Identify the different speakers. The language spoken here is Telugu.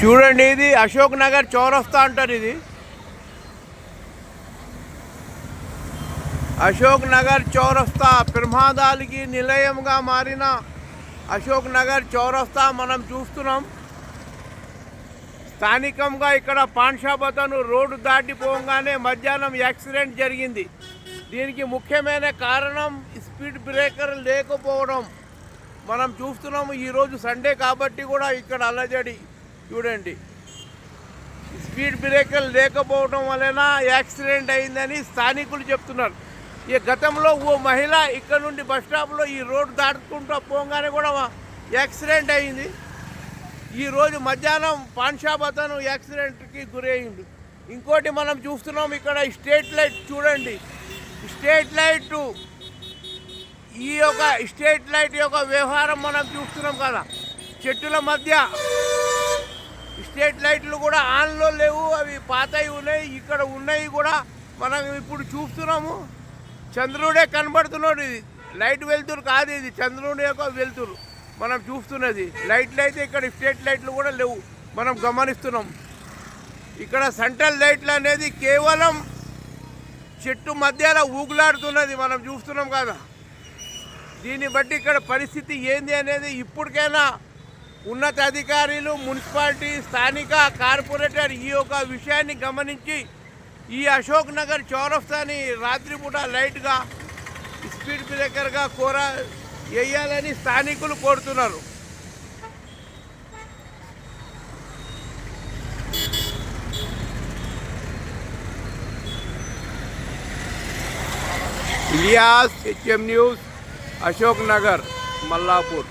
Speaker 1: చూడండి, ఇది అశోక్ నగర్ చౌరస్తా అంటారు. ఇది అశోక్ నగర్ చౌరస్తా ప్రమాదాలకి నిలయంగా మారిన అశోక్ నగర్ చౌరస్తా మనం చూస్తున్నాం. స్థానికంగా ఇక్కడ పాన్ షాప్ అతను రోడ్డు దాటిపోగానే మధ్యాహ్నం యాక్సిడెంట్ జరిగింది. దీనికి ముఖ్యమైన కారణం స్పీడ్ బ్రేకర్ లేకపోవడం. మనం చూస్తున్నాము, ఈరోజు సండే కాబట్టి కూడా ఇక్కడ అలజడి. చూడండి, స్పీడ్ బ్రేకర్ లేకపోవడం వలన యాక్సిడెంట్ అయిందని స్థానికులు చెప్తున్నారు. ఈ గతంలో ఓ మహిళ ఇక్కడ నుండి బస్ స్టాప్లో ఈ రోడ్డు దాటుకుంటూ పోగానే కూడా యాక్సిడెంట్ అయింది. ఈరోజు మధ్యాహ్నం పాన్ షాప్ అతను యాక్సిడెంట్కి గురయ్యిండు. ఇంకోటి మనం చూస్తున్నాం, ఇక్కడ స్ట్రీట్ లైట్ చూడండి. స్ట్రీట్ లైట్, ఈ యొక్క స్ట్రీట్ లైట్ యొక్క వ్యవహారం మనం చూస్తున్నాం కదా. చెట్టుల మధ్య స్ట్రీట్ లైట్లు కూడా ఆన్లో లేవు, అవి పాతవి ఉన్నాయి. ఇక్కడ ఉన్నాయి కూడా మనం ఇప్పుడు చూస్తున్నాము. చంద్రుడే కనబడుతున్నాడు. ఇది లైట్ వెలుతురు కాదు, ఇది చంద్రుడి యొక్క వెలుతురు మనం చూస్తున్నది. లైట్లు అయితే ఇక్కడ స్ట్రీట్ లైట్లు కూడా లేవు, మనం గమనిస్తున్నాం. ఇక్కడ సెంట్రల్ లైట్లు అనేది కేవలం చెట్టు మధ్యలో ఊగులాడుతున్నది, మనం చూస్తున్నాం కదా. దీన్ని బట్టి ఇక్కడ పరిస్థితి ఏంది అనేది ఇప్పటికైనా ఉన్నత అధికారులు, మున్సిపాలిటీ, స్థానిక కార్పొరేటర్ ఈ యొక్క విషయాన్ని గమనించి ఈ అశోక్ నగర్ చౌరస్తాని రాత్రిపూట లైట్గా స్పీడ్ బ్రేకర్గా వేయాలని స్థానికులు కోరుతున్నారు. Ilyas, HM news, Ashok Nagar, Mallapur.